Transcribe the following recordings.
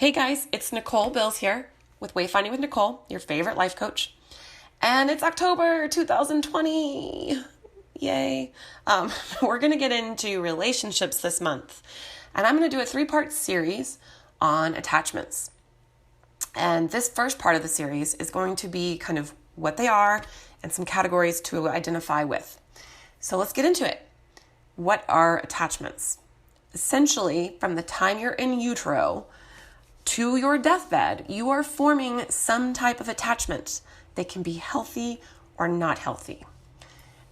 Hey guys, it's Nicole Bills here with Wayfinding with Nicole, your favorite life coach. And it's October 2020. Yay. We're going to get into relationships this month. And I'm going to do a 3-part series on attachments. And this first part of the series is going to be kind of what they are and some categories to identify with. So let's get into it. What are attachments? Essentially, from the time you're in utero to your deathbed, you are forming some type of attachment. They can be healthy or not healthy.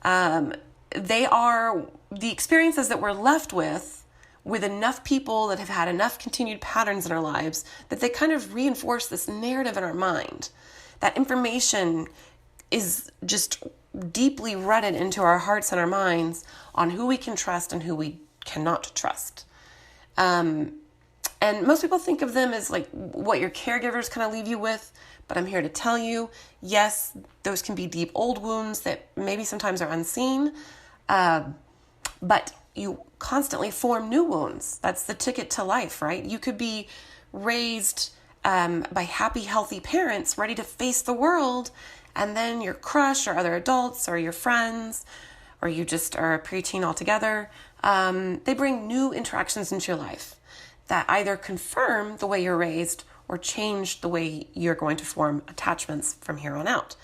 They are the experiences that we're left with enough people that have had enough continued patterns in our lives that they kind of reinforce this narrative in our mind. That information is just deeply rooted into our hearts and our minds on who we can trust and who we cannot trust. And most people think of them as like what your caregivers kind of leave you with, but I'm here to tell you, yes, those can be deep old wounds that maybe sometimes are unseen, but you constantly form new wounds. That's the ticket to life, right? You could be raised by happy, healthy parents ready to face the world, and then your crush or other adults or your friends, or you just are a preteen altogether, they bring new interactions into your life that either confirm the way you're raised or change the way you're going to form attachments from here on out,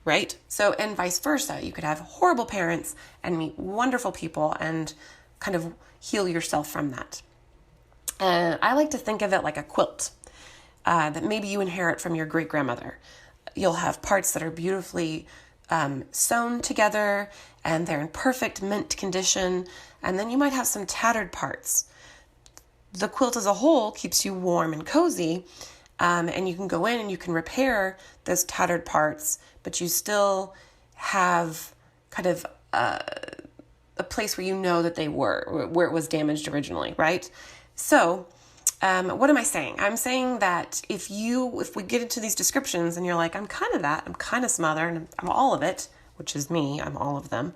right? So, and vice versa. You could have horrible parents and meet wonderful people and kind of heal yourself from that. And I like to think of it like a quilt that maybe you inherit from your great-grandmother. You'll have parts that are beautifully sewn together and they're in perfect mint condition, and then you might have some tattered parts. The quilt as a whole keeps you warm and cozy, and you can go in and you can repair those tattered parts, but you still have kind of a place where you know that they were, where it was damaged originally, right? So, what am I saying? I'm saying that if we get into these descriptions and you're like, I'm kind of that, I'm kind of some other, and I'm all of it, which is me, I'm all of them,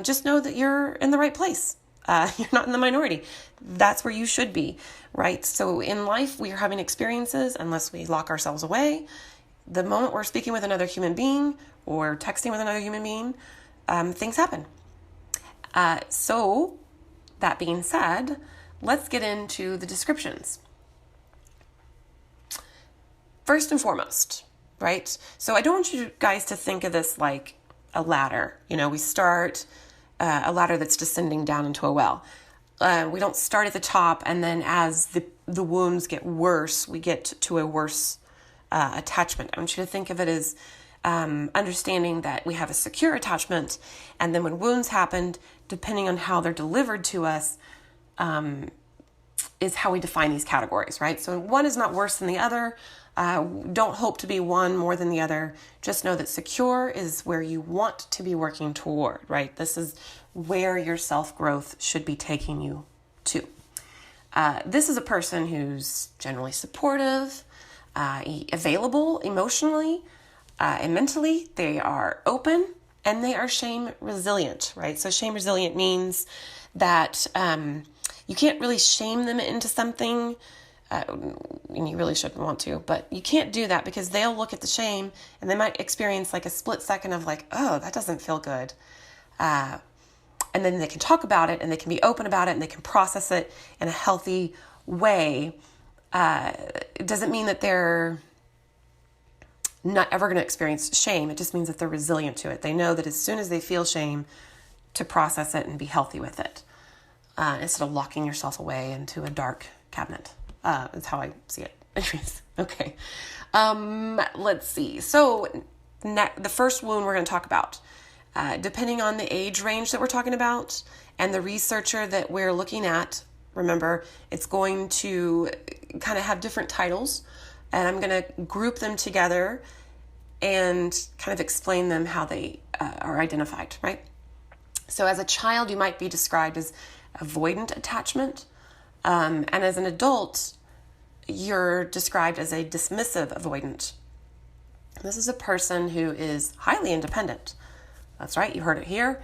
just know that you're in the right place. You're not in the minority. That's where you should be, right? So in life, we are having experiences unless we lock ourselves away. The moment we're speaking with another human being or texting with another human being, things happen. So that being said, let's get into the descriptions. First and foremost, right? So I don't want you guys to think of this like a ladder. You know, we start a ladder that's descending down into a well. We don't start at the top, and then as the wounds get worse, we get to a worse attachment. I want you to think of it as understanding that we have a secure attachment, and then when wounds happen, depending on how they're delivered to us, is how we define these categories, right? So one is not worse than the other. Don't hope to be one more than the other. Just know that secure is where you want to be working toward, right? This is where your self-growth should be taking you to. This is a person who's generally supportive, available emotionally and mentally. They are open and they are shame resilient, right? So shame resilient means that you can't really shame them into something. And you really shouldn't want to, but you can't do that because they'll look at the shame and they might experience like a split second of like, oh, that doesn't feel good. And then they can talk about it and they can be open about it and they can process it in a healthy way. It doesn't mean that they're not ever going to experience shame. It just means that they're resilient to it. They know that as soon as they feel shame, to process it and be healthy with it, instead of locking yourself away into a dark cabinet. That's how I see it. Anyways, okay. Let's see. So the first wound we're going to talk about, depending on the age range that we're talking about and the researcher that we're looking at, remember, it's going to kind of have different titles, and I'm going to group them together and kind of explain them how they are identified, right? So as a child, you might be described as avoidant attachment. And as an adult, you're described as a dismissive avoidant. This is a person who is highly independent. That's right, you heard it here.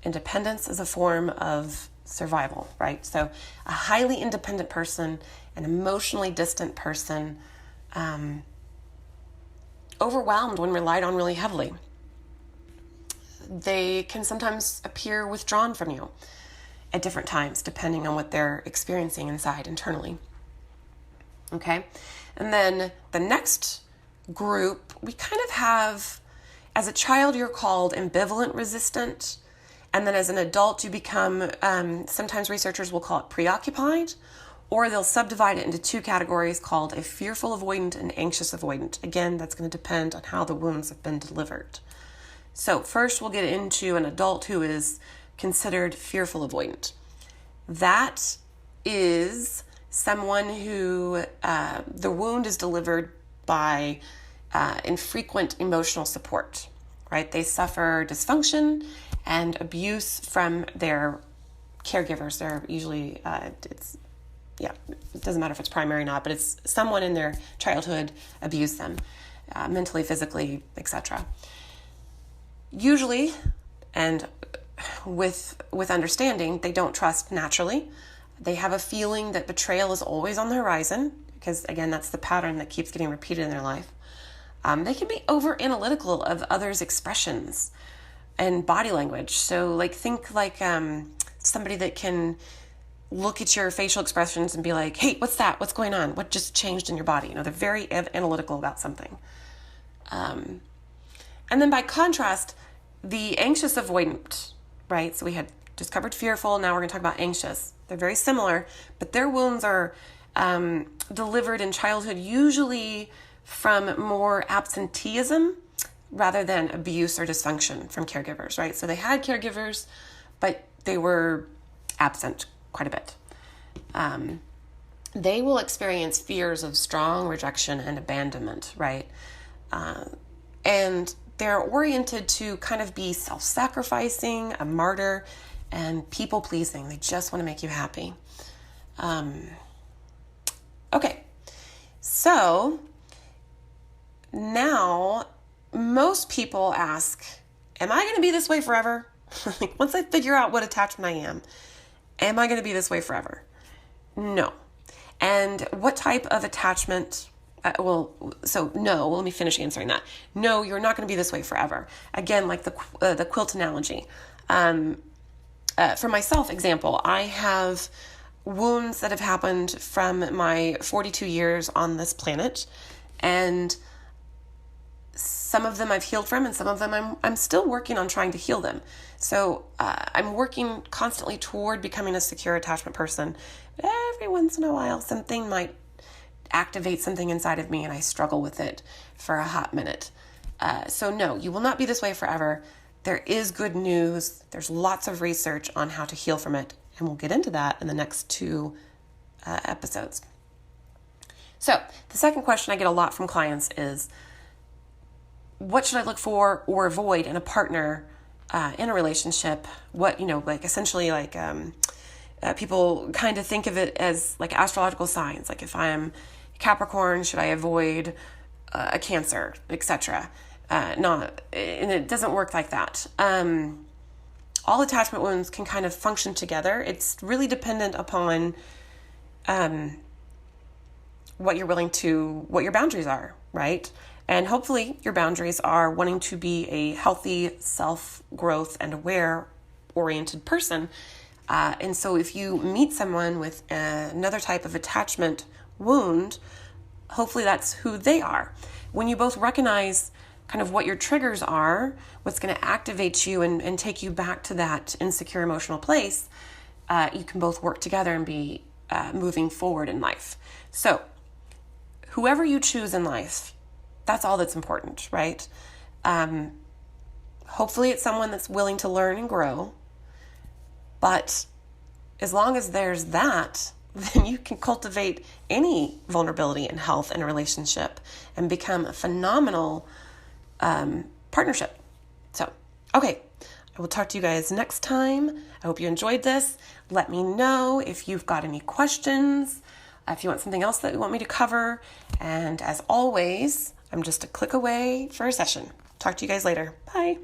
Independence is a form of survival, right? So a highly independent person, an emotionally distant person, overwhelmed when relied on really heavily. They can sometimes appear withdrawn from you at different times, depending on what they're experiencing inside internally. Okay? And then the next group, we kind of have, as a child, you're called ambivalent resistant. And then as an adult, you become, sometimes researchers will call it preoccupied, or they'll subdivide it into two categories called a fearful avoidant and anxious avoidant. Again, that's going to depend on how the wounds have been delivered. So first we'll get into an adult who is considered fearful avoidant. That is someone who the wound is delivered by infrequent emotional support, right? They suffer dysfunction and abuse from their caregivers. They're usually, it doesn't matter if it's primary or not, but it's someone in their childhood abused them, mentally, physically, etc. Usually, and with understanding, they don't trust naturally. They have a feeling that betrayal is always on the horizon, because again, that's the pattern that keeps getting repeated in their life. They can be over analytical of others' expressions and body language. So think somebody that can look at your facial expressions and be like, hey, what's that? What's going on? What just changed in your body? They're very analytical about something. And then by contrast, the anxious avoidant, right? So we had just covered fearful. Now we're going to talk about anxious. They're very similar, but their wounds are delivered in childhood, usually from more absenteeism rather than abuse or dysfunction from caregivers, right? So they had caregivers, but they were absent quite a bit. They will experience fears of strong rejection and abandonment, right? And they're oriented to kind of be self-sacrificing, a martyr, and people-pleasing. They just want to make you happy. Okay, so now most people ask, am I going to be this way forever? Once I figure out what attachment I am I going to be this way forever? No. And what type of attachment? No, let me finish answering that. No, you're not going to be this way forever. Again, like the quilt analogy. For myself, example, I have wounds that have happened from my 42 years on this planet, and some of them I've healed from, and some of them I'm still working on trying to heal them. So I'm working constantly toward becoming a secure attachment person. Every once in a while, something might activate something inside of me, and I struggle with it for a hot minute. So no, you will not be this way forever. There is good news. There's lots of research on how to heal from it, and we'll get into that in the next two episodes. So the second question I get a lot from clients is, what should I look for or avoid in a partner in a relationship? What, essentially people kind of think of it as like astrological signs. Like if I'm Capricorn, should I avoid a Cancer, etc.? And it doesn't work like that. All attachment wounds can kind of function together. It's really dependent upon what your boundaries are, right? And hopefully your boundaries are wanting to be a healthy, self-growth and aware-oriented person. And so if you meet someone with another type of attachment wound, hopefully that's who they are. When you both recognize kind of what your triggers are, what's going to activate you and take you back to that insecure emotional place, you can both work together and be moving forward in life. So whoever you choose in life, that's all that's important, right? Hopefully it's someone that's willing to learn and grow. But as long as there's that, then you can cultivate any vulnerability in health and a relationship and become a phenomenal partnership. So, okay, I will talk to you guys next time. I hope you enjoyed this. Let me know if you've got any questions, if you want something else that you want me to cover. And as always, I'm just a click away for a session. Talk to you guys later. Bye.